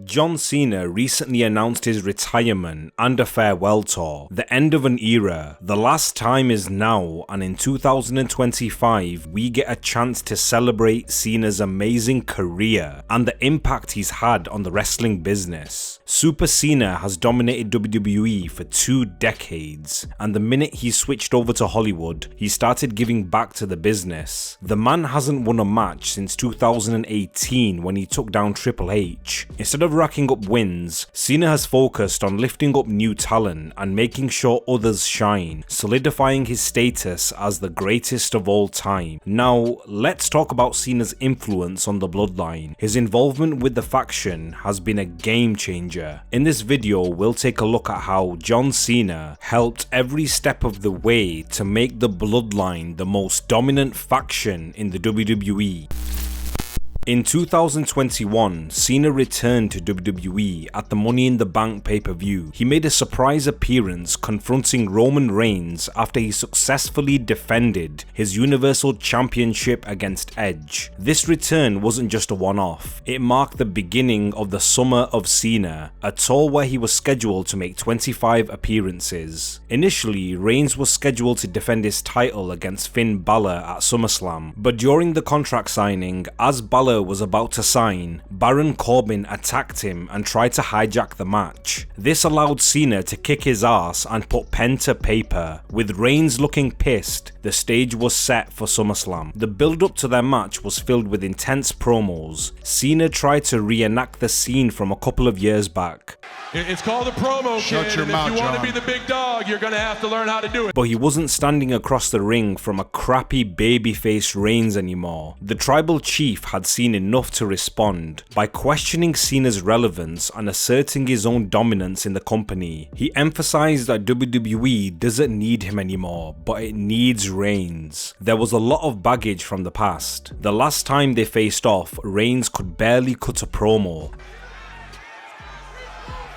John Cena recently announced his retirement and a farewell tour, the end of an era. The last time is now, and in 2025 we get a chance to celebrate Cena's amazing career and the impact he's had on the wrestling business. Super Cena has dominated WWE for 2 decades, and the minute he switched over to Hollywood, he started giving back to the business. The man hasn't won a match since 2018 when he took down Triple H. Instead of racking up wins, Cena has focused on lifting up new talent and making sure others shine, solidifying his status as the greatest of all time. Now, let's talk about Cena's influence on the Bloodline. His involvement with the faction has been a game changer. In this video, we'll take a look at how John Cena helped every step of the way to make the Bloodline the most dominant faction in the WWE. In 2021, Cena returned to WWE at the Money in the Bank pay-per-view. He made a surprise appearance confronting Roman Reigns after he successfully defended his Universal Championship against Edge. This return wasn't just a one-off, it marked the beginning of the Summer of Cena, a tour where he was scheduled to make 25 appearances. Initially, Reigns was scheduled to defend his title against Finn Balor at SummerSlam, but during the contract signing, as Balor was about to sign, Baron Corbin attacked him and tried to hijack the match. This allowed Cena to kick his ass and put pen to paper. With Reigns looking pissed, the stage was set for SummerSlam. The build up to their match was filled with intense promos. Cena tried to reenact the scene from a couple of years back. It's called a promo, kid, and if you want to be the big dog, you're going to have to learn how to do it. But he wasn't standing across the ring from a crappy babyface Reigns anymore. The tribal chief had seen enough to respond by questioning Cena's relevance and asserting his own dominance in the company. He emphasized that WWE doesn't need him anymore, but it needs Reigns. There was a lot of baggage from the past. The last time they faced off, Reigns could barely cut a promo.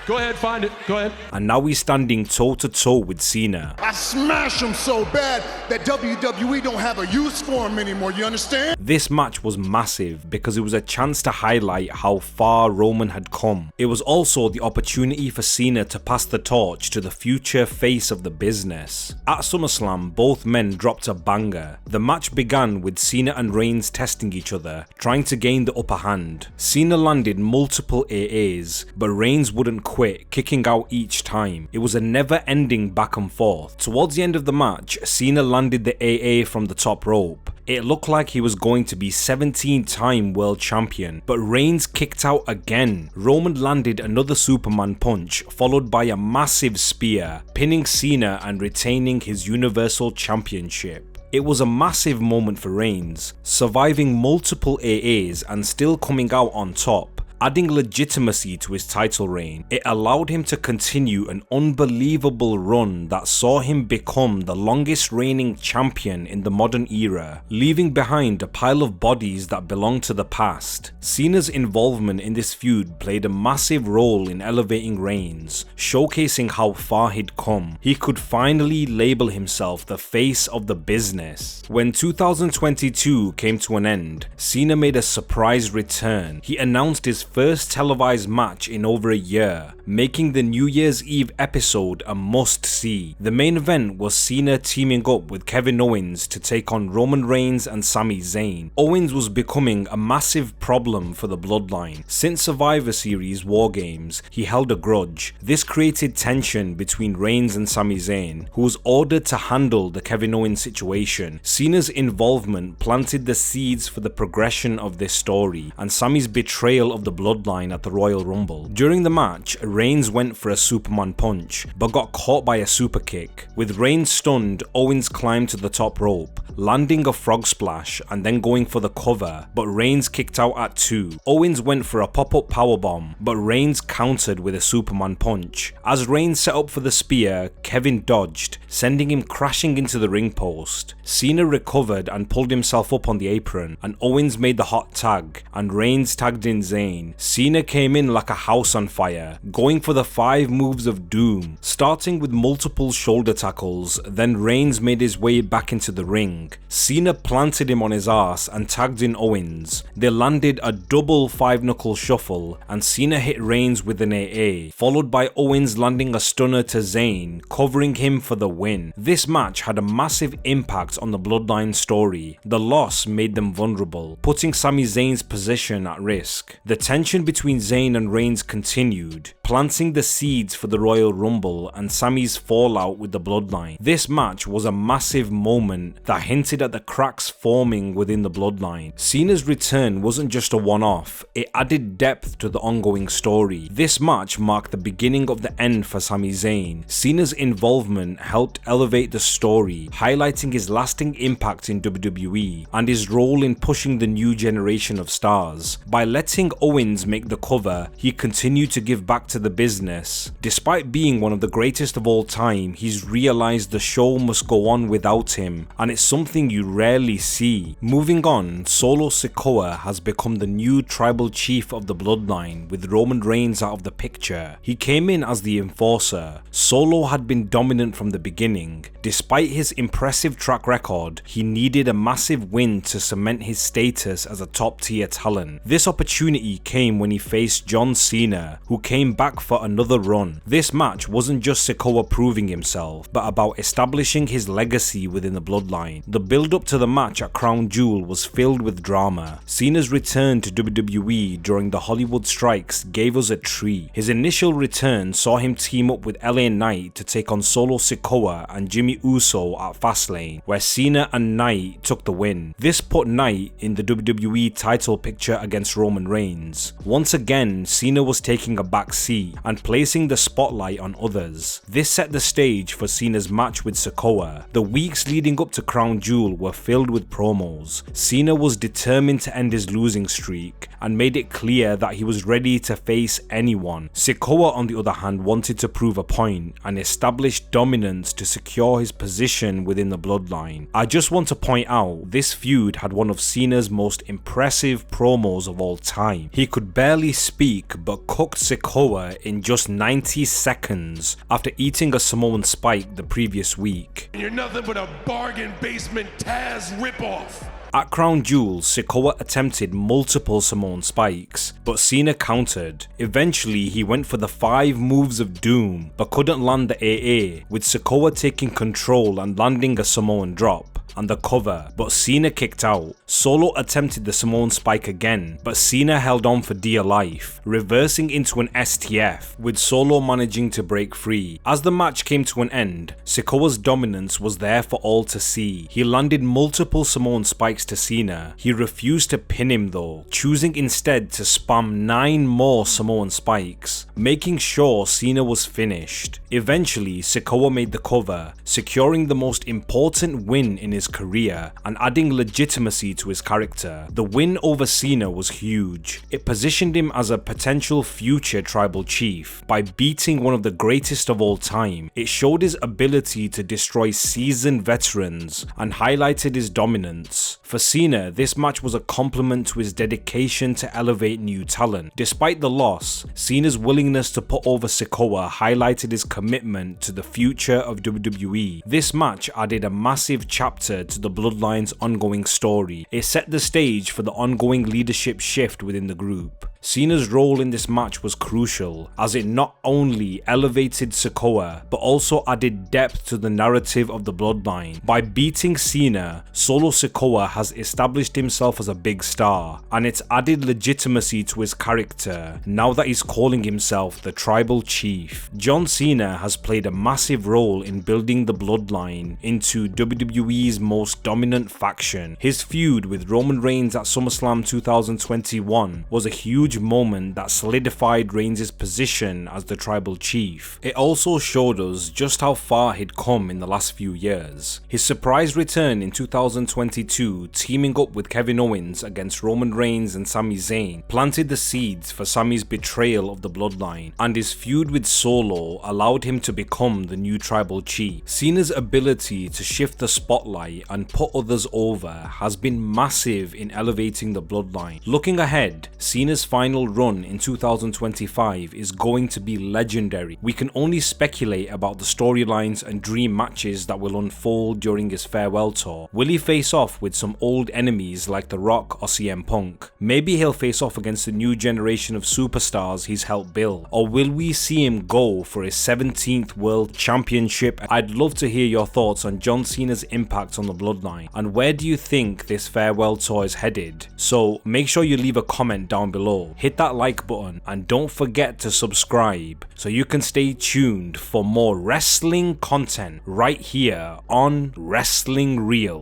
Go ahead, find it. Go ahead. And now he's standing toe-to-toe with Cena. I smash him so bad that WWE don't have a use for him anymore, you understand? This match was massive because it was a chance to highlight how far Roman had come. It was also the opportunity for Cena to pass the torch to the future face of the business. At SummerSlam, both men dropped a banger. The match began with Cena and Reigns testing each other, trying to gain the upper hand. Cena landed multiple AAs, but Reigns wouldn't quit, kicking out each time. It was a never-ending back and forth. Towards the end of the match, Cena landed the AA from the top rope. It looked like he was going to be 17-time world champion, but Reigns kicked out again. Roman landed another Superman punch, followed by a massive spear, pinning Cena and retaining his Universal Championship. It was a massive moment for Reigns, surviving multiple AAs and still coming out on top, adding legitimacy to his title reign. It allowed him to continue an unbelievable run that saw him become the longest reigning champion in the modern era, leaving behind a pile of bodies that belong to the past. Cena's involvement in this feud played a massive role in elevating Reigns, showcasing how far he'd come. He could finally label himself the face of the business. When 2022 came to an end, Cena made a surprise return. He announced his first televised match in over a year, making the New Year's Eve episode a must-see. The main event was Cena teaming up with Kevin Owens to take on Roman Reigns and Sami Zayn. Owens was becoming a massive problem for the Bloodline. Since Survivor Series War Games, he held a grudge. This created tension between Reigns and Sami Zayn, who was ordered to handle the Kevin Owens situation. Cena's involvement planted the seeds for the progression of this story, and Sami's betrayal of the Bloodline at the Royal Rumble. During the match, Reigns went for a Superman punch, but got caught by a super kick. With Reigns stunned, Owens climbed to the top rope, landing a frog splash and then going for the cover, but Reigns kicked out at 2. Owens went for a pop-up powerbomb, but Reigns countered with a Superman punch. As Reigns set up for the spear, Kevin dodged, sending him crashing into the ring post. Cena recovered and pulled himself up on the apron, and Owens made the hot tag, and Reigns tagged in Zayn. Zayn, Cena came in like a house on fire, going for the 5 moves of doom, starting with multiple shoulder tackles. Then Reigns made his way back into the ring. Cena planted him on his ass and tagged in Owens. They landed a double 5-knuckle shuffle and Cena hit Reigns with an AA, followed by Owens landing a stunner to Zayn, covering him for the win. This match had a massive impact on the Bloodline story. The loss made them vulnerable, putting Sami Zayn's position at risk. The tension between Zayn and Reigns continued, planting the seeds for the Royal Rumble and Sami's fallout with the Bloodline. This match was a massive moment that hinted at the cracks forming within the Bloodline. Cena's return wasn't just a one-off, it added depth to the ongoing story. This match marked the beginning of the end for Sami Zayn. Cena's involvement helped elevate the story, highlighting his lasting impact in WWE and his role in pushing the new generation of stars. By letting Owens make the cover, he continued to give back to the business. Despite being one of the greatest of all time, he's realized the show must go on without him, and it's something you rarely see. Moving on, Solo Sikoa has become the new tribal chief of the Bloodline, with Roman Reigns out of the picture. He came in as the enforcer. Solo had been dominant from the beginning. Despite his impressive track record, he needed a massive win to cement his status as a top-tier talent. This opportunity came when he faced John Cena, who came back for another run. This match wasn't just Sikoa proving himself, but about establishing his legacy within the Bloodline. The build-up to the match at Crown Jewel was filled with drama. Cena's return to WWE during the Hollywood strikes gave us a treat. His initial return saw him team up with LA Knight to take on Solo Sikoa and Jimmy Uso at Fastlane, where Cena and Knight took the win. This put Knight in the WWE title picture against Roman Reigns. Once again, Cena was taking a back seat and placing the spotlight on others. This set the stage for Cena's match with Sikoa. The weeks leading up to Crown Jewel were filled with promos. Cena was determined to end his losing streak and made it clear that he was ready to face anyone. Sikoa, on the other hand, wanted to prove a point and establish dominance to secure his position within the Bloodline. I just want to point out, this feud had one of Cena's most impressive promos of all time. He could barely speak but cooked Sikoa in just 90 seconds after eating a Samoan spike the previous week. You're nothing but a bargain basement Taz ripoff. At Crown Jewel, Sikoa attempted multiple Samoan spikes, but Cena countered. Eventually, he went for the 5 moves of doom, but couldn't land the AA, with Sikoa taking control and landing a Samoan drop and the cover, but Cena kicked out. Solo attempted the Samoan spike again, but Cena held on for dear life, reversing into an STF, with Solo managing to break free. As the match came to an end, Sikoa's dominance was there for all to see. He landed multiple Samoan spikes to Cena. He refused to pin him though, choosing instead to spam 9 more Samoan spikes, making sure Cena was finished. Eventually, Sikoa made the cover, securing the most important win in his career and adding legitimacy to his character. The win over Cena was huge. It positioned him as a potential future tribal chief. By beating one of the greatest of all time, it showed his ability to destroy seasoned veterans and highlighted his dominance. For Cena, this match was a compliment to his dedication to elevate new talent. Despite the loss, Cena's willingness to put over Sikoa highlighted his commitment to the future of WWE. This match added a massive chapter to the Bloodline's ongoing story. It set the stage for the ongoing leadership shift within the group. Cena's role in this match was crucial, as it not only elevated Sikoa, but also added depth to the narrative of the Bloodline. By beating Cena, Solo Sikoa has established himself as a big star, and it's added legitimacy to his character now that he's calling himself the Tribal Chief. John Cena has played a massive role in building the Bloodline into WWE's most dominant faction. His feud with Roman Reigns at SummerSlam 2021 was a huge moment that solidified Reigns' position as the Tribal Chief. It also showed us just how far he'd come in the last few years. His surprise return in 2022, teaming up with Kevin Owens against Roman Reigns and Sami Zayn, planted the seeds for Sami's betrayal of the Bloodline, and his feud with Solo allowed him to become the new Tribal Chief. Cena's ability to shift the spotlight highlight and put others over has been massive in elevating the Bloodline. Looking ahead, Cena's final run in 2025 is going to be legendary. We can only speculate about the storylines and dream matches that will unfold during his farewell tour. Will he face off with some old enemies like The Rock or CM Punk? Maybe he'll face off against the new generation of superstars he's helped build. Or will we see him go for his 17th World Championship? I'd love to hear your thoughts on John Cena's impact on the Bloodline, and where do you think this farewell tour is headed? So make sure you leave a comment down below, hit that like button, and don't forget to subscribe so you can stay tuned for more wrestling content right here on WrestlingReel.